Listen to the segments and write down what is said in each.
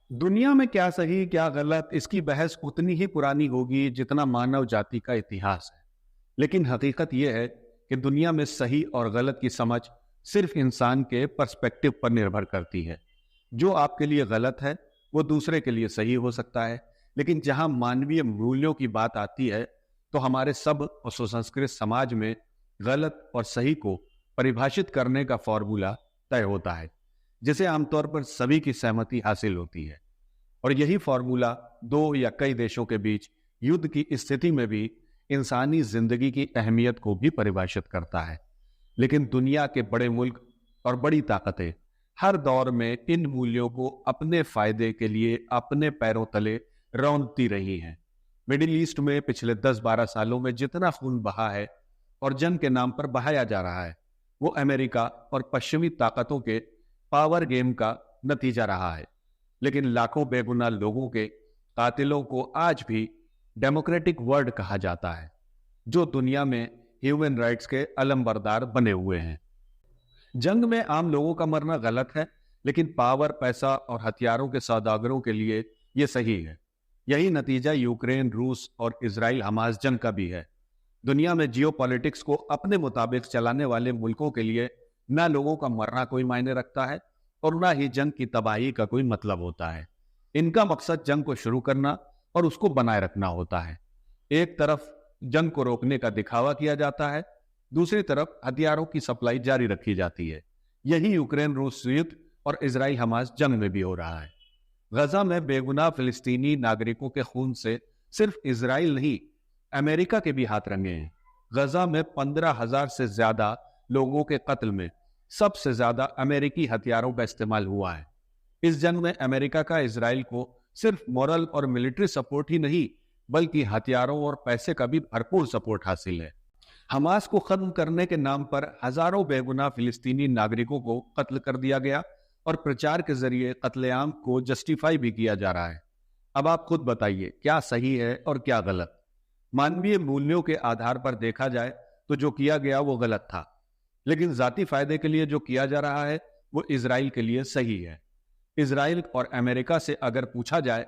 दुनिया में क्या सही क्या गलत, इसकी बहस उतनी ही पुरानी होगी जितना मानव जाति का इतिहास है। लेकिन हकीकत यह है कि दुनिया में सही और गलत की समझ सिर्फ इंसान के पर्सपेक्टिव पर निर्भर करती है। जो आपके लिए गलत है वो दूसरे के लिए सही हो सकता है। लेकिन जहां मानवीय मूल्यों की बात आती है तो हमारे सब और सुसंस्कृत समाज में गलत और सही को परिभाषित करने का फॉर्मूला तय होता है, जिसे आमतौर पर सभी की सहमति हासिल होती है। और यही फॉर्मूला दो या कई देशों के बीच युद्ध की स्थिति में भी इंसानी जिंदगी की अहमियत को भी परिभाषित करता है। लेकिन दुनिया के बड़े मुल्क और बड़ी ताकतें हर दौर में इन मूल्यों को अपने फायदे के लिए अपने पैरों तले रौंदती रही हैं। मिडिल ईस्ट में पिछले 10-12 सालों में जितना खून बहा है और जंग के नाम पर बहाया जा रहा है, वो अमेरिका और पश्चिमी ताकतों के पावर गेम का नतीजा रहा है। लेकिन लाखों बेगुनाह लोगों के कातिलों को आज भी डेमोक्रेटिक वर्ल्ड कहा जाता है, जो दुनिया में ह्यूमन राइट्स के अलमबरदार बने हुए हैं। जंग में आम लोगों का मरना गलत है, लेकिन पावर, पैसा और हथियारों के सौदागरों के लिए यह सही है। यही नतीजा यूक्रेन, रूस और इजराइल हमास जंग का भी है। दुनिया में जियोपॉलिटिक्स को अपने मुताबिक चलाने वाले मुल्कों के लिए ना लोगों का मरना कोई मायने रखता है और ना ही जंग की तबाही का कोई मतलब होता है। इनका मकसद जंग को शुरू करना और उसको बनाए रखना होता है। एक तरफ जंग को रोकने का दिखावा किया जाता है, दूसरी तरफ हथियारों की सप्लाई जारी रखी जाती है। यही यूक्रेन रूस युद्ध और इजराइल हमास जंग में भी हो रहा है। गजा में बेगुनाह फिलिस्तीनी नागरिकों के खून से सिर्फ इजराइल नहीं, अमेरिका के भी हाथ रंगे हैं। गजा में 15,000 से ज्यादा लोगों के कत्ल में सबसे ज्यादा अमेरिकी हथियारों का इस्तेमाल हुआ है। इस जंग में अमेरिका का इजराइल को सिर्फ मॉरल और मिलिट्री सपोर्ट ही नहीं, बल्कि हथियारों और पैसे का भी भरपूर सपोर्ट हासिल है। हमास को खत्म करने के नाम पर हजारों बेगुनाह फिलिस्तीनी नागरिकों को कत्ल कर दिया गया और प्रचार के जरिए कत्लेआम को जस्टिफाई भी किया जा रहा है। अब आप खुद बताइए, क्या सही है और क्या गलत? मानवीय मूल्यों के आधार पर देखा जाए तो जो किया गया वो गलत था, लेकिन जाती फायदे के लिए जो किया जा रहा है वो इजराइल के लिए सही है। इजराइल और अमेरिका से अगर पूछा जाए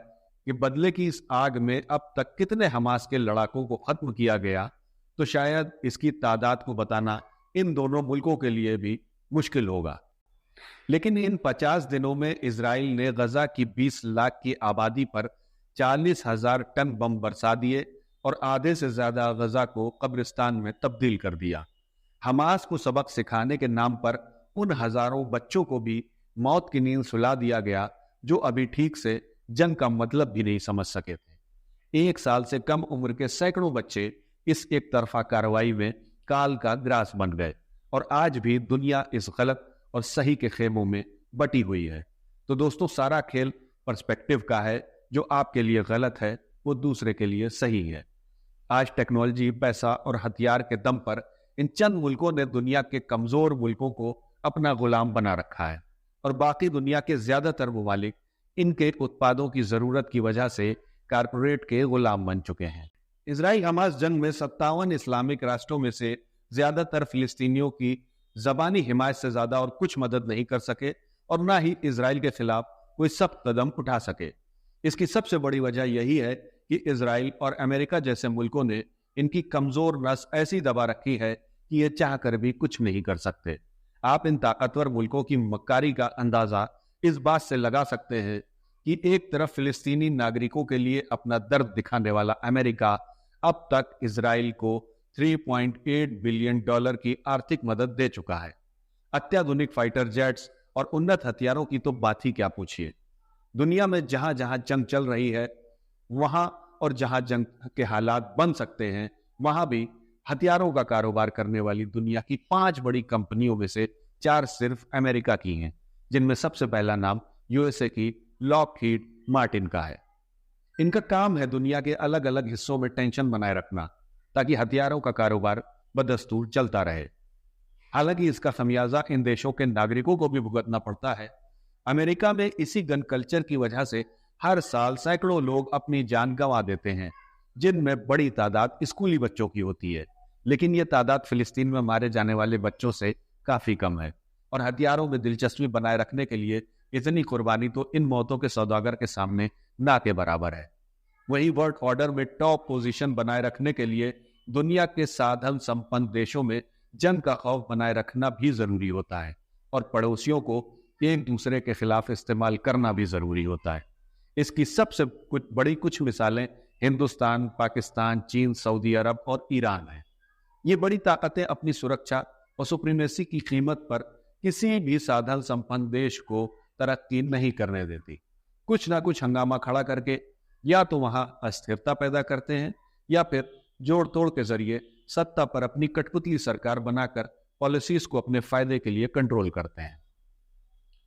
कि बदले की इस आग में अब तक कितने हमास के लड़ाकों को खत्म किया गया, तो शायद इसकी तादाद को बताना इन दोनों मुल्कों के लिए भी मुश्किल होगा। लेकिन इन 50 दिनों में इजराइल ने गजा की 20 लाख की आबादी पर 40,000 टन बम बरसा दिए और आधे से ज्यादा गजा को कब्रिस्तान में तब्दील कर दिया। हमास को सबक सिखाने के नाम पर उन हजारों बच्चों को भी मौत की नींद सुला दिया गया, जो अभी ठीक से जंग का मतलब भी नहीं समझ सके थे। 1 साल से कम उम्र के सैकड़ों बच्चे इस एक तरफा कार्रवाई में काल का ग्रास बन गए और आज भी दुनिया इस गलत और सही के खेमों में बटी हुई है। तो दोस्तों, सारा खेल पर्सपेक्टिव का है। जो आपके लिए गलत है वो दूसरे के लिए सही है। आज टेक्नोलॉजी, पैसा और हथियार के दम पर इन चंद मुल्कों ने दुनिया के कमजोर मुल्कों को अपना गुलाम बना रखा है और बाकी दुनिया के ज्यादातर ममालिक इनके उत्पादों की जरूरत की वजह से कारपोरेट के गुलाम बन चुके हैं। इजराइल हमास जंग में 57 इस्लामिक राष्ट्रों में से ज्यादातर फिलिस्तीनियों की जबानी हिमायत से ज्यादा और कुछ मदद नहीं कर सके और ना ही इजराइल के खिलाफ कोई सख्त कदम उठा सके। इसकी सबसे बड़ी वजह यही है कि इजराइल और अमेरिका जैसे मुल्कों ने इनकी कमजोर नस ऐसी दबा रखी है कि ये चाहकर भी कुछ नहीं कर सकते। आप इन ताकतवर मुल्कों की मक्कारी का अंदाजा इस बात से लगा सकते हैं कि एक तरफ फिलिस्तीनी नागरिकों के लिए अपना दर्द दिखाने वाला अमेरिका अब तक इजराइल को $3.8 बिलियन की आर्थिक मदद दे चुका है। अत्याधुनिक फाइटर जेट्स और उन्नत हथियारों की तो बात ही क्या पूछिए। दुनिया में जहां जहां जंग चल रही है वहां और जहां जंग के हालात बन सकते हैं, वहां भी हथियारों का कारोबार करने वाली दुनिया की 5 बड़ी कंपनियों में से 4 सिर्फ अमेरिका की हैं, जिनमें सबसे पहला नाम यूएसए की लॉकहीड मार्टिन का है। इनका काम है दुनिया के अलग अलग हिस्सों में टेंशन बनाए रखना, ताकि हथियारों का कारोबार बदस्तूर चलता रहे। हालांकि इसका खमियाजा इन देशों के नागरिकों को भी भुगतना पड़ता है। अमेरिका में इसी गन कल्चर की वजह से हर साल सैकड़ों लोग अपनी जान गंवा देते हैं, जिनमें बड़ी तादाद स्कूली बच्चों की होती है। लेकिन यह तादाद फिलिस्तीन में मारे जाने वाले बच्चों से काफी कम है और हथियारों में दिलचस्पी बनाए रखने के लिए इतनी कुर्बानी तो इन मौतों के सौदागर के सामने ना के बराबर है। वही वर्ल्ड ऑर्डर में टॉप पोजीशन बनाए रखने के लिए दुनिया के साधन संपन्न देशों में जंग का खौफ बनाए रखना भी जरूरी होता है और पड़ोसियों को एक दूसरे के खिलाफ इस्तेमाल करना भी जरूरी होता है। इसकी सबसे कुछ मिसालें हिंदुस्तान, पाकिस्तान, चीन, सऊदी अरब और ईरान हैं। ये बड़ी ताकतें अपनी सुरक्षा और सुप्रीमेसी की कीमत पर किसी भी साधन संपन्न देश को तरक्की नहीं करने देती। कुछ ना कुछ हंगामा खड़ा करके या तो वहां अस्थिरता पैदा करते हैं या फिर जोड़ तोड़ के जरिए सत्ता पर अपनी कठपुतली सरकार बनाकर पॉलिसीज को अपने फायदे के लिए कंट्रोल करते हैं।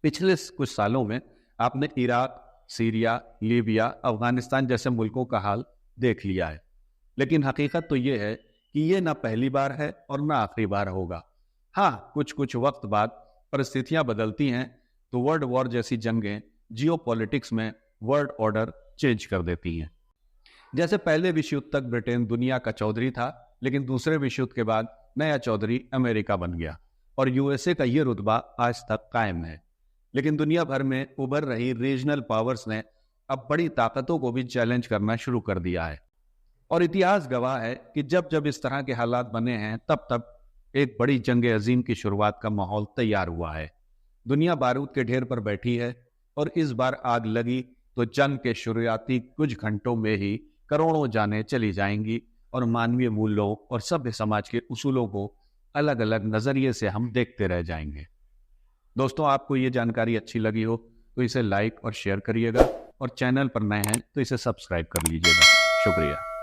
पिछले कुछ सालों में आपने इराक, सीरिया, लीबिया, अफगानिस्तान जैसे मुल्कों का हाल देख लिया है। लेकिन हकीकत तो ये है कि ये ना पहली बार है और ना आखिरी बार होगा। हाँ, कुछ कुछ वक्त बाद परिस्थितियां बदलती हैं तो वर्ल्ड वॉर जैसी जंगें जियोपॉलिटिक्स में वर्ल्ड ऑर्डर चेंज कर देती हैं। जैसे पहले विश्व युद्ध तक ब्रिटेन दुनिया का चौधरी था, लेकिन दूसरे विश्व युद्ध के बाद नया चौधरी अमेरिका बन गया और यूएसए का ये रुतबा आज तक कायम है। लेकिन दुनिया भर में उभर रही रीजनल पावर्स ने अब बड़ी ताकतों को भी चैलेंज करना शुरू कर दिया है और इतिहास गवाह है कि जब जब इस तरह के हालात बने हैं तब तब एक बड़ी जंग अजीम की शुरुआत का माहौल तैयार हुआ है। दुनिया बारूद के ढेर पर बैठी है और इस बार आग लगी तो जंग के शुरुआती कुछ घंटों में ही करोड़ों जानें चली जाएंगी और मानवीय मूल्यों और सभ्य समाज के उसूलों को अलग अलग नजरिए से हम देखते रह जाएंगे। दोस्तों, आपको ये जानकारी अच्छी लगी हो तो इसे लाइक और शेयर करिएगा और चैनल पर नए हैं तो इसे सब्सक्राइब कर लीजिएगा। शुक्रिया।